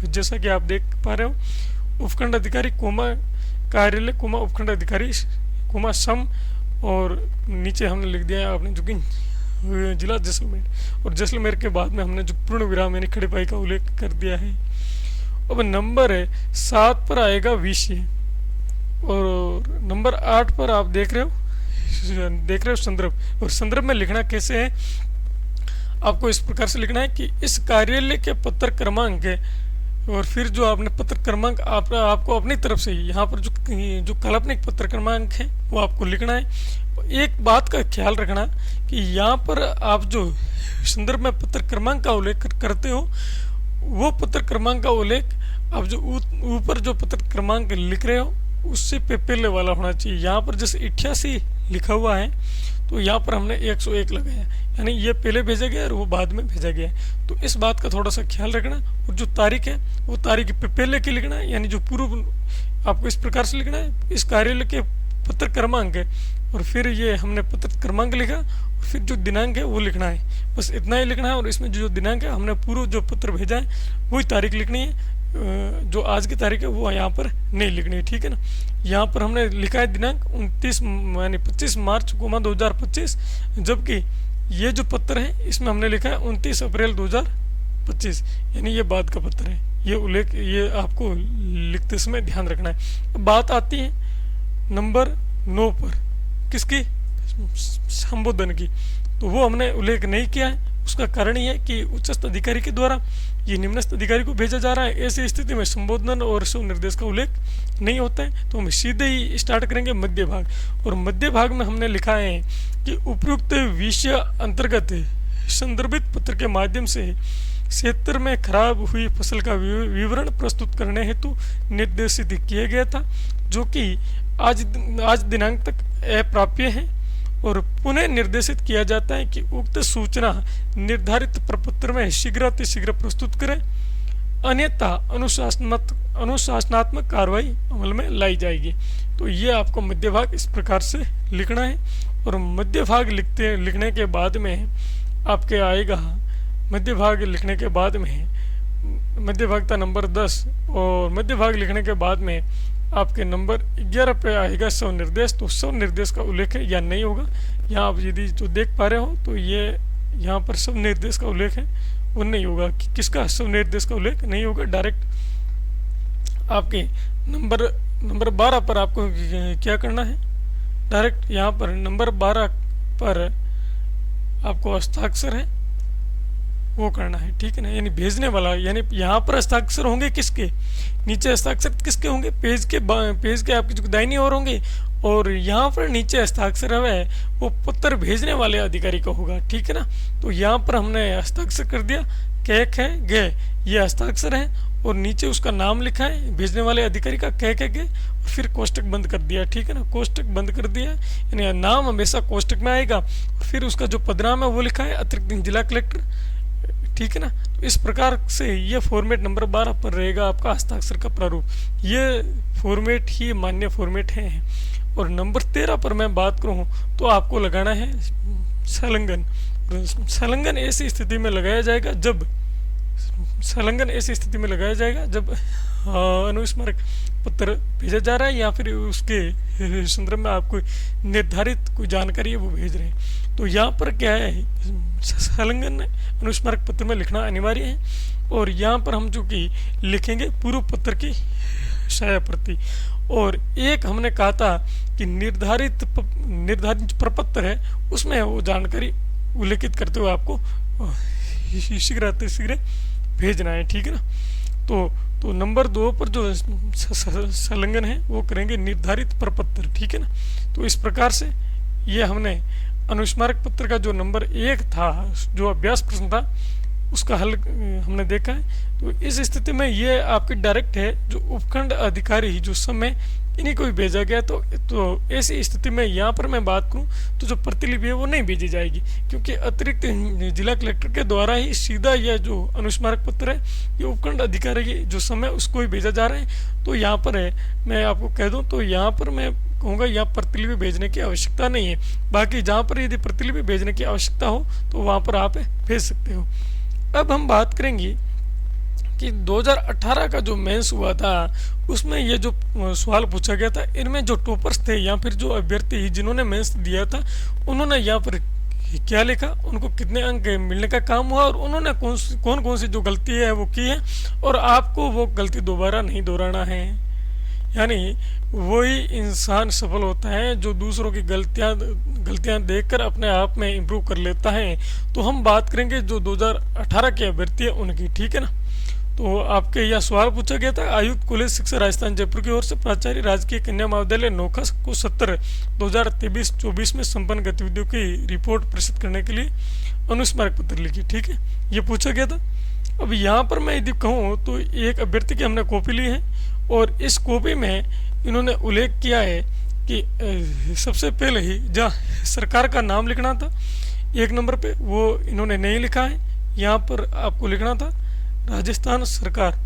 जैसा कि आप देख पा रहे हो उपखंड अधिकारी कोमा कार्यालय कोमा उपखंड अधिकारी कोमा सम, और नीचे हमने लिख दिया है आपने जो कि जिला जैसलमेर, और जैसलमेर के बाद में हमने जो पूर्ण विराम यानी खड़े पाई का उल्लेख कर दिया है। अब नंबर 7 पर आएगा विषय, और नंबर 8 पर आप देख रहे हो संदर्भ, और संदर्भ में लिखना कैसे है आपको इस प्रकार से लिखना है कि इस कार्यालय के पत्र क्रमांक है, और फिर जो आपने पत्र क्रमांक आपको अपनी तरफ से यहाँ पर जो काल्पनिक पत्र क्रमांक है वो आपको लिखना है। एक बात का ख्याल रखना कि यहाँ पर आप जो संदर्भ में पत्र क्रमांक का उल्लेख करते हो, वो पत्र क्रमांक का उल्लेख आप जो ऊपर जो पत्र क्रमांक लिख रहे हो उससे पहले वाला होना चाहिए। यहाँ पर जैसे 88 लिखा हुआ है तो यहाँ पर हमने 101 लगाया, यानी ये पहले भेजा गया और वो बाद में भेजा गया है। तो इस बात का थोड़ा सा ख्याल रखना। और जो तारीख है वो तारीख पहले की लिखना है, यानी जो पूर्व आपको इस प्रकार से लिखना है, इस कार्यालय के पत्र क्रमांक है और फिर ये हमने पत्र क्रमांक लिखा और फिर जो दिनांक है वो लिखना है, बस इतना ही लिखना है। और इसमें जो दिनांक है हमने पूर्व जो पत्र भेजा है वही तारीख लिखनी है, जो आज की तारीख है वो यहाँ पर नहीं लिखनी है, ठीक है ना। यहाँ पर हमने लिखा है दिनांक 29 यानी 25 मार्च 2025, जबकि ये जो पत्र है इसमें हमने लिखा है 29 अप्रैल 2025, यानी ये बाद का पत्र है। ये उल्लेख ये आपको लिखते समय ध्यान रखना है। बात आती है नंबर 9 पर, किसकी? संबोधन की। तो वो हमने उल्लेख नहीं किया है। उसका कारण ये है कि उच्चस्थ अधिकारी के द्वारा ये निम्नस्थ अधिकारी को भेजा जा रहा है। ऐसी स्थिति में संबोधन और शुभ निर्देश का उल्लेख नहीं होता है। तो हम सीधे ही स्टार्ट करेंगे मध्य भाग, और मध्य भाग में हमने लिखा है कि उपयुक्त विषय अंतर्गत संदर्भित पत्र के माध्यम से क्षेत्र में खराब हुई फसल का विवरण प्रस्तुत करने हेतु निर्देशित किया गया था, जो कि आज दिनांक तक अप्राप्य है। और पुनः निर्देशित किया जाता है कि उक्त सूचना निर्धारित प्रपत्र में शीघ्र प्रस्तुत करें, अन्यथा अनुशासनात्मक कार्रवाई अमल में लाई जाएगी। तो ये आपको मध्य भाग इस प्रकार से लिखना है। और मध्य भाग लिखने के बाद में आपके आएगा, मध्य भाग लिखने के बाद में मध्य भाग था नंबर 10, और मध्य भाग लिखने के बाद में आपके नंबर 11 पे आएगा स्व निर्देश। तो स्व निर्देश का उल्लेख है या नहीं होगा, यहाँ आप यदि जो देख पा रहे हो तो ये यहाँ पर स्व निर्देश का उल्लेख है वो नहीं होगा। किसका स्व निर्देश का उल्लेख नहीं होगा। डायरेक्ट आपके नंबर 12 पर आपको क्या करना है, डायरेक्ट यहाँ पर नंबर 12 पर आपको हस्ताक्षर है वो करना है, ठीक है ना। यानी भेजने वाला, यानी यहाँ पर हस्ताक्षर होंगे किसके, नीचे हस्ताक्षर किसके होंगे, पेज के आपकी जो दाहिनी ओर होंगे, और यहाँ पर नीचे हस्ताक्षर है वो पत्र भेजने वाले अधिकारी का होगा, ठीक है ना। तो यहाँ पर हमने हस्ताक्षर कर दिया, कैक है गे, ये हस्ताक्षर है, और नीचे उसका नाम लिखा है भेजने वाले अधिकारी का, कैक है गे, और फिर कोष्टक बंद कर दिया, ठीक है ना। कोष्टक बंद कर दिया, यानी नाम हमेशा कोष्टक में आएगा, फिर उसका जो पदनाम है वो लिखा है अतिरिक्त जिला कलेक्टर, ठीक है ना। तो इस प्रकार से ये फॉर्मेट नंबर 12 पर रहेगा आपका हस्ताक्षर का प्रारूप। ये फॉर्मेट ही मान्य फॉर्मेट है। और नंबर 13 पर मैं बात करूँ तो आपको लगाना है संलग्न। संलग्न ऐसी स्थिति में लगाया जाएगा जब अनुस्मारक पत्र भेजा जा रहा है या फिर उसके संदर्भ में आपको निर्धारित कोई जानकारी है वो भेज रहे हैं। तो यहाँ पर क्या है, संलग्न अनुस्मारक पत्र में लिखना अनिवार्य है। और यहाँ पर हम जो कि लिखेंगे पूर्व पत्र की छाया प्रति, और एक हमने कहा था कि निर्धारित प्रपत्र है उसमें वो जानकारी उल्लेखित करते हुए आपको शीघ्र भेजना है, ठीक है ना। तो नंबर 2 पर जो संलग्न है वो करेंगे निर्धारित प्रपत्र, ठीक है ना। तो इस प्रकार से ये हमने अनुस्मारक पत्र का जो नंबर 1 था, जो अभ्यास प्रश्न था, उसका हल हमने देखा है। तो इस स्थिति में ये आपकी डायरेक्ट है जो उपखंड अधिकारी जो समय इन्हीं को भी भेजा गया। तो ऐसी स्थिति में यहाँ पर मैं बात करूँ तो जो प्रतिलिपि है वो नहीं भेजी जाएगी, क्योंकि अतिरिक्त जिला कलेक्टर के द्वारा ही सीधा यह जो अनुस्मारक पत्र है ये उपखंड अधिकारी जो समय उसको ही भेजा जा रहा है। तो यहाँ पर है, मैं आपको कह दूँ तो यहाँ पर मैं कहूँगा यहाँ प्रतिलिपि भेजने की आवश्यकता नहीं है। बाकी जहाँ पर यदि प्रतिलिपि भेजने की आवश्यकता हो तो वहाँ पर आप भेज सकते हो। अब हम बात करेंगे कि 2018 का जो मेंस हुआ था उसमें ये जो सवाल पूछा गया था, इनमें जो टॉपर्स थे या फिर जो अभ्यर्थी जिन्होंने मेंस दिया था उन्होंने यहाँ पर क्या लिखा, उनको कितने अंक मिलने का काम हुआ, और उन्होंने कौन कौन सी जो गलती है वो की है, और आपको वो गलती दोबारा नहीं दोहराना है। यानी वही इंसान सफल होता है जो दूसरों की गलतियां देखकर अपने आप में इम्प्रूव कर लेता है। तो हम बात करेंगे जो 2018 के अभ्यर्थी है उनकी, ठीक है ना। तो आपके यह सवाल पूछा गया था, आयुक्त कॉलेज शिक्षा राजस्थान जयपुर की ओर से प्राचार्य राजकीय कन्या महाविद्यालय नोखा को 2023-24 में संपन्न गतिविधियों की रिपोर्ट प्रस्तुत करने के लिए अनुस्मारक पत्र लिखी, ठीक है, ये पूछा गया था। अब यहाँ पर मैं यदि कहूँ तो एक अभ्यर्थी की हमने कॉपी ली है और इस कॉपी में इन्होंने उल्लेख किया है कि सबसे पहले ही जहाँ सरकार का नाम लिखना था 1 नंबर पे, वो इन्होंने नहीं लिखा है। यहाँ पर आपको लिखना था राजस्थान सरकार,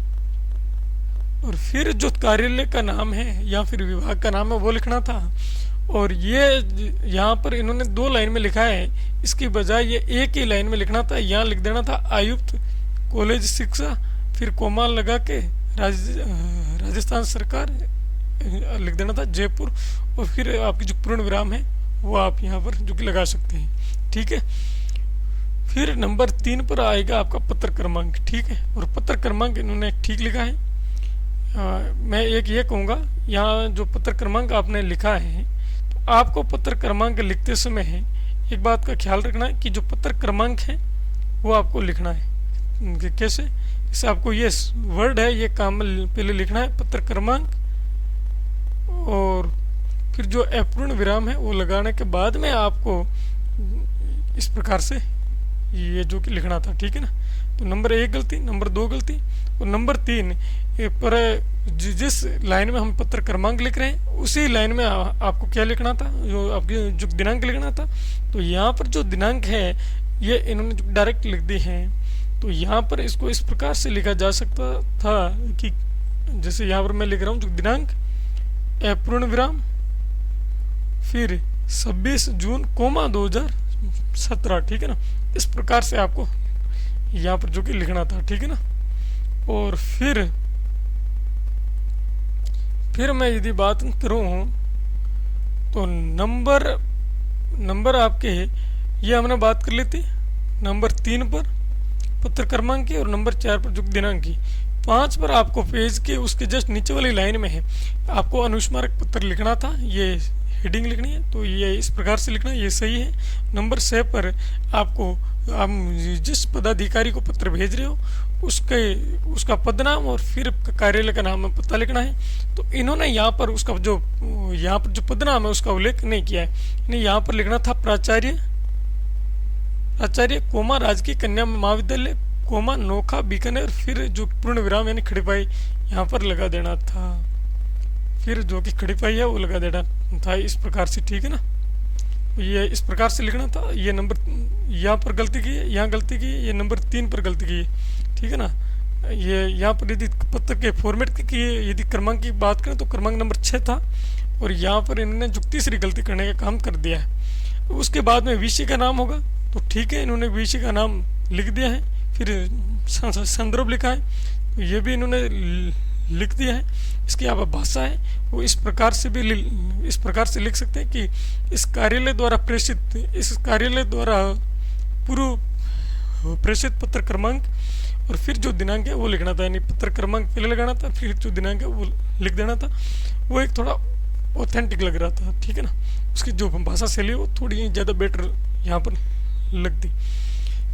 और फिर जो कार्यालय का नाम है या फिर विभाग का नाम है वो लिखना था। और ये यहाँ पर इन्होंने 2 लाइन में लिखा है, इसकी बजाय ये एक ही लाइन में लिखना था। यहाँ लिख देना था आयुक्त कॉलेज शिक्षा, फिर कोमा लगा के राजस्थान सरकार लिख देना था जयपुर, और फिर आपकी जो पूर्ण विराम है वो आप यहाँ पर जो कि लगा सकते हैं, ठीक है। फिर नंबर 3 पर आएगा आपका पत्र क्रमांक, ठीक है, और पत्र क्रमांक इन्होंने ठीक लिखा है। मैं एक ये कहूँगा, यहाँ जो पत्र क्रमांक आपने लिखा है तो आपको पत्र क्रमांक लिखते समय है एक बात का ख्याल रखना है कि जो पत्र क्रमांक है वो आपको लिखना है। कैसे? जैसे आपको ये वर्ड है ये काम पहले लिखना है पत्र क्रमांक, और फिर जो अपूर्ण विराम है वो लगाने के बाद में आपको इस प्रकार से ये जो कि लिखना था, ठीक है ना। तो नंबर 1 गलती, नंबर 2 गलती, और नंबर 3 पर जिस लाइन में हम पत्र क्रमांक लिख रहे हैं उसी लाइन में आपको क्या लिखना था, जो आपकी जो दिनांक लिखना था। तो यहाँ पर जो दिनांक है ये इन्होंने डायरेक्ट लिख दी है। तो यहाँ पर इसको इस प्रकार से लिखा जा सकता था कि जैसे यहाँ पर मैं लिख रहा हूँ जो दिनांक अपूर्ण विराम, फिर 26 जून 2017, ठीक है ना। इस प्रकार से आपको यहाँ पर जो कि लिखना था, ठीक है ना। और फिर मैं यदि बात करूँ तो नंबर आपके ये हमने बात कर ली थी नंबर 3 पर पत्र क्रमांक की, और नंबर 4 पर जो दिनांक की। 5 पर आपको पेज के उसके जस्ट नीचे वाली लाइन में है आपको अनुस्मारक पत्र लिखना था, ये हेडिंग लिखनी है, तो ये इस प्रकार से लिखना है, ये सही है। नंबर 6 पर आपको आप जिस पदाधिकारी को पत्र भेज रहे हो उसका पद नाम और फिर कार्यालय का नाम में पता लिखना है। तो इन्होंने यहाँ पर उसका यहाँ पर जो पद नाम है उसका उल्लेख नहीं किया है, यानी यहाँ पर लिखना था प्राचार्य कोमा राजकीय कन्या महाविद्यालय कोमा नोखा बीकानेर, फिर जो पूर्ण विराम यानी खड़ीपाई यहाँ पर लगा देना था, फिर जो कि खड़ीपाई है वो लगा देना था इस प्रकार से, ठीक है ना। ये इस प्रकार से लिखना था। ये नंबर यहाँ पर गलती की है, यहाँ गलती की है, ये नंबर 3 पर गलती की है, ठीक है ना। ये यहाँ पर यदि पत्र के फॉर्मेट की यदि क्रमांक की बात करें तो क्रमांक नंबर 6 था, और यहाँ पर इन्होंने जो तीसरी गलती करने का काम कर दिया है। तो उसके बाद में विषय का नाम होगा, तो ठीक है इन्होंने विषय का नाम लिख दिया है, फिर संदर्भ लिखा है, तो ये भी इन्होंने लिख दिया है। इसकी आप भाषा है वो इस प्रकार से लिख सकते हैं कि इस कार्यालय द्वारा पूर्व प्रेषित पत्र क्रमांक, और फिर जो दिनांक है वो लिखना था, यानी पत्र क्रमांक पहले लगाना था, फिर जो दिनांक है वो लिख देना था। वो एक थोड़ा ऑथेंटिक लग रहा था, ठीक है ना। उसकी जो भाषा शैली है वो थोड़ी ज़्यादा बेटर यहाँ पर लगती।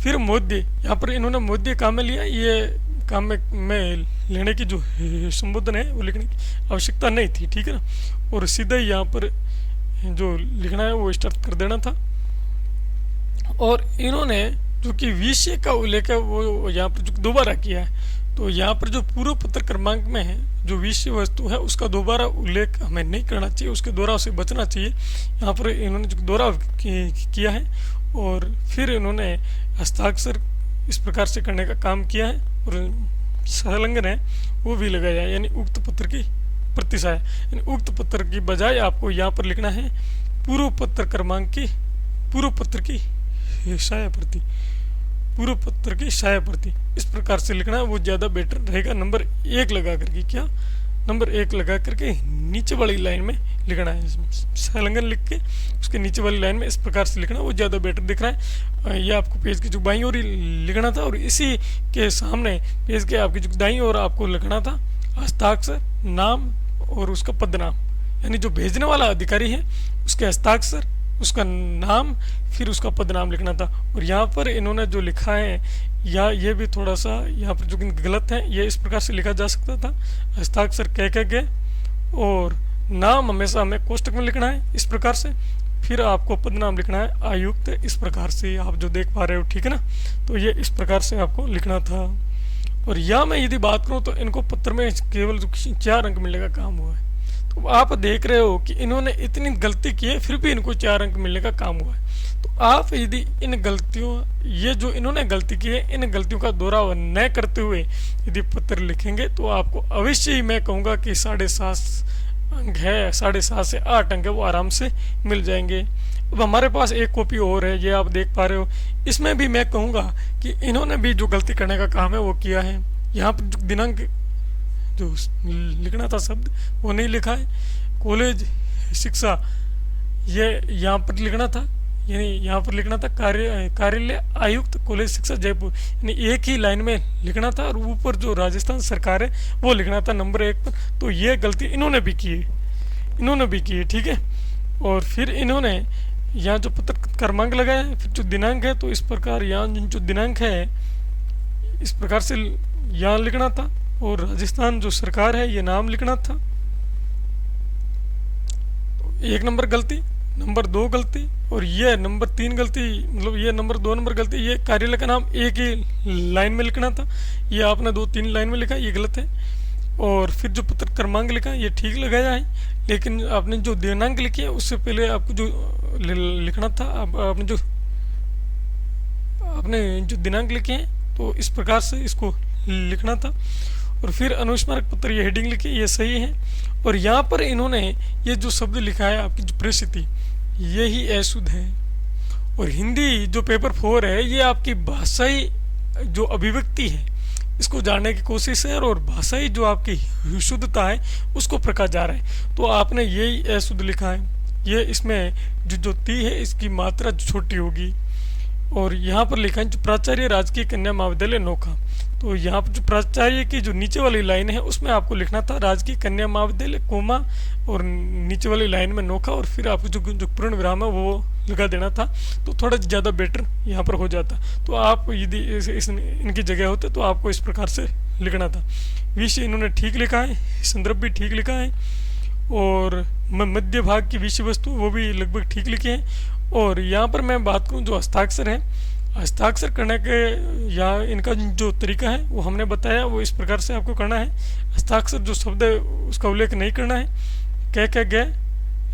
फिर मोद्य, यहाँ पर इन्होंने मोद्य काम में लिया, ये काम में लेने की जो संबोधन है वो लिखने की आवश्यकता नहीं थी, ठीक है ना। और सीधा ही यहाँ पर जो लिखना है वो स्टार्ट कर देना था। और इन्होंने जो कि विषय का उल्लेख है वो यहाँ पर जो दोबारा किया है, तो यहाँ पर जो पूर्व पत्र क्रमांक में है जो विषय वस्तु है उसका दोबारा उल्लेख हमें नहीं करना चाहिए, उसके दोहराव से बचना चाहिए। यहाँ पर इन्होंने जो दोहराव किया है, और फिर इन्होंने हस्ताक्षर इस प्रकार से करने का काम किया है, और संलग्न है वो भी लगाया है, यानी उक्त पत्र की प्रतिशत, यानी उक्त पत्र की बजाय आपको यहाँ पर लिखना है पूर्व पत्र क्रमांक की पूर्व पत्र की छाया प्रति, इस प्रकार से लिखना है, वो ज़्यादा बेटर रहेगा। नंबर 1 लगा करके नंबर 1 लगा करके नीचे वाली लाइन में लिखना है, संलग्न लिख के उसके नीचे वाली लाइन में इस प्रकार से लिखना, वो ज़्यादा बेटर दिख रहा है। ये आपको पेज की जो बाईं ओर लिखना था, और इसी के सामने पेज के आपकी जो दाईं ओर आपको लिखना था हस्ताक्षर, नाम और उसका पदनाम, यानी जो भेजने वाला अधिकारी है उसके हस्ताक्षर, उसका नाम, फिर उसका पदनाम लिखना था। और यहाँ पर इन्होंने जो लिखा है या ये भी थोड़ा सा यहाँ पर जो गलत है, ये इस प्रकार से लिखा जा सकता था, हस्ताक्षर कह गए और नाम हमेशा हमें कोष्टक में लिखना है इस प्रकार से, फिर आपको पदनाम लिखना है आयुक्त, इस प्रकार से आप जो देख पा रहे हो, ठीक है ना। तो ये इस प्रकार से आपको लिखना था। और यहाँ मैं यदि बात करूँ तो इनको पत्र में केवल 4 अंक मिलने का काम हुआ है। तो आप देख रहे हो कि इन्होंने इतनी गलती की है फिर भी इनको 4 अंक मिलने का काम हुआ है। तो आप यदि इन गलतियों, ये जो इन्होंने गलती की है, इन गलतियों का दोहराव न करते हुए यदि पत्र लिखेंगे तो आपको अवश्य ही मैं कहूँगा कि 7.5 अंक है, 7.5 से 8 अंक है, वो आराम से मिल जाएंगे। अब हमारे पास एक कॉपी और है, ये आप देख पा रहे हो। इसमें भी मैं कहूँगा कि इन्होंने भी जो गलती करने का काम है वो किया है। यहाँ पर जो दिनांक जो लिखना था शब्द वो नहीं लिखा है, कॉलेज शिक्षा ये यहाँ पर लिखना था, यानी यहाँ पर लिखना था कार्यालय आयुक्त कॉलेज शिक्षा जयपुर, यानी एक ही लाइन में लिखना था। और ऊपर जो राजस्थान सरकार है वो लिखना था नंबर 1 पर। तो ये गलती इन्होंने भी की है, ठीक है। और फिर इन्होंने यहाँ जो पत्र क्रमांक लगाया है, फिर जो दिनांक है तो इस प्रकार यहाँ जो दिनांक है इस प्रकार से यहाँ लिखना था। और राजस्थान जो सरकार है ये नाम लिखना था। तो 1 नंबर गलती, नंबर 2 गलती, और ये नंबर 3 गलती, मतलब ये नंबर 2 नंबर गलती, ये कार्यालय का नाम एक ही लाइन में लिखना था, ये आपने 2-3 लाइन में लिखा, ये गलत है। और फिर जो पत्र क्रमांक लिखा ये ठीक लगाया है, लेकिन आपने जो दिनांक लिखी है उससे पहले आपको जो लिखना था, आपने जो दिनांक लिखे हैं तो इस प्रकार से इसको लिखना था। और फिर अनुस्मारक पत्र ये हेडिंग लिखी, ये सही है। और यहाँ पर इन्होंने ये जो शब्द लिखा है आपकी जो परिस्थिति, यही अशुद्ध है। और हिंदी जो पेपर 4 है ये आपकी भाषाई जो अभिव्यक्ति है इसको जानने की कोशिश है, और भाषाई जो आपकी शुद्धता है उसको प्रकाश जा रहा है। तो आपने यही अशुद्ध लिखा है, ये इसमें जो ती है इसकी मात्रा छोटी होगी। और यहाँ पर लिखा है जो प्राचार्य राजकीय कन्या महाविद्यालय नोखा, तो यहाँ पर जो प्राचार्य की जो नीचे वाली लाइन है उसमें आपको लिखना था राजकीय कन्या महाविद्यालय कोमा और नीचे वाली लाइन में नोखा, और फिर आपको जो पूर्ण विराम है वो लगा देना था, तो थोड़ा ज़्यादा बेटर यहाँ पर हो जाता। तो आप यदि इनकी जगह होते तो आपको इस प्रकार से लिखना था। विषय इन्होंने ठीक लिखा है, संदर्भ भी ठीक लिखा है, और मध्य भाग की विषय वस्तु वो भी लगभग ठीक लिखे हैं। और यहाँ पर मैं बात करूँ जो हस्ताक्षर है, हस्ताक्षर करने के या इनका जो तरीका है वो हमने बताया, वो इस प्रकार से आपको करना है। हस्ताक्षर जो शब्द है उसका उल्लेख नहीं करना है, कह गए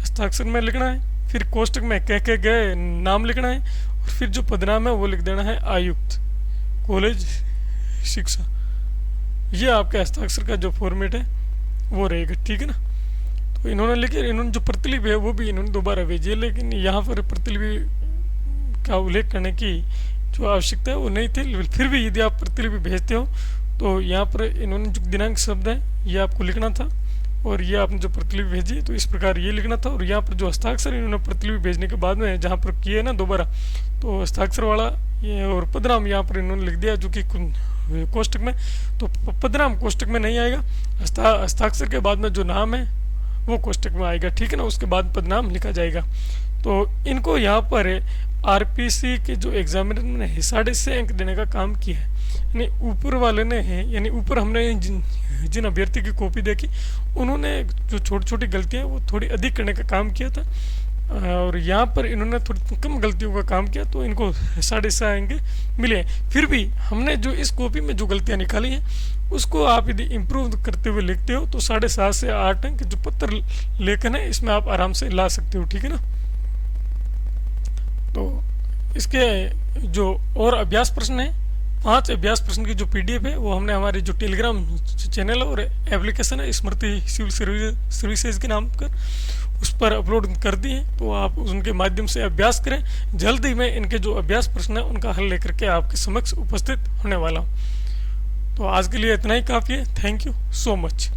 हस्ताक्षर में लिखना है, फिर कोष्टक में कह गए नाम लिखना है, और फिर जो पदनाम है वो लिख देना है आयुक्त कॉलेज शिक्षा। ये आपके हस्ताक्षर का जो फॉर्मेट है वो रहेगा, ठीक है ना। तो इन्होंने लिखे, इन्होंने जो प्रतिलिपि है वो भी इन्होंने दोबारा भेजी है, लेकिन यहाँ पर प्रतिलिपि का उल्लेख करने की जो आवश्यकता है वो नहीं थी। फिर भी यदि आप प्रतिलिपि भेजते हो तो यहाँ पर इन्होंने जो दिनांक शब्द है ये आपको लिखना था, और ये आपने जो प्रतिलिपि भेजी तो इस प्रकार ये लिखना था। और यहाँ पर जो हस्ताक्षर इन्होंने प्रतिलिपि भेजने के बाद में जहाँ पर किए ना दोबारा, तो हस्ताक्षर वाला ये और पदनाम यहाँ पर इन्होंने लिख दिया जो कि कोष्टक में, तो पदनाम कोष्टक में नहीं आएगा, हस्ताक्षर के बाद में जो नाम है वो कोष्टक में आएगा, ठीक है ना। उसके बाद पदनाम लिखा जाएगा। तो इनको यहाँ पर आरपीसी के जो एग्जामिनर ने 6.5 अंक देने का काम किया है, यानी ऊपर वाले ने है, यानी ऊपर हमने जिन अभ्यर्थी की कॉपी देखी उन्होंने जो छोटी छोटी गलतियाँ वो थोड़ी अधिक करने का काम किया था, और यहाँ पर इन्होंने थोड़ी कम गलतियों का काम किया, तो इनको 6.5 अंक मिले। फिर भी हमने जो इस कॉपी में जो गलतियाँ निकाली हैं उसको आप यदि इम्प्रूव करते हुए लिखते हो तो 7.5 से 8 अंक जो पत्र लेखन है इसमें आप आराम से ला सकते हो, ठीक है ना। तो इसके जो और अभ्यास प्रश्न है, 5 अभ्यास प्रश्न की जो पीडीएफ है वो हमने हमारे जो टेलीग्राम चैनल और एप्लीकेशन है स्मृति सिविल सर्विसेज के नाम पर उस पर अपलोड कर दिए हैं, तो आप उनके माध्यम से अभ्यास करें। जल्द ही मैं इनके जो अभ्यास प्रश्न है उनका हल लेकर के आपके समक्ष उपस्थित होने वाला हूँ। तो आज के लिए इतना ही काफ़ी है। Thank you so much.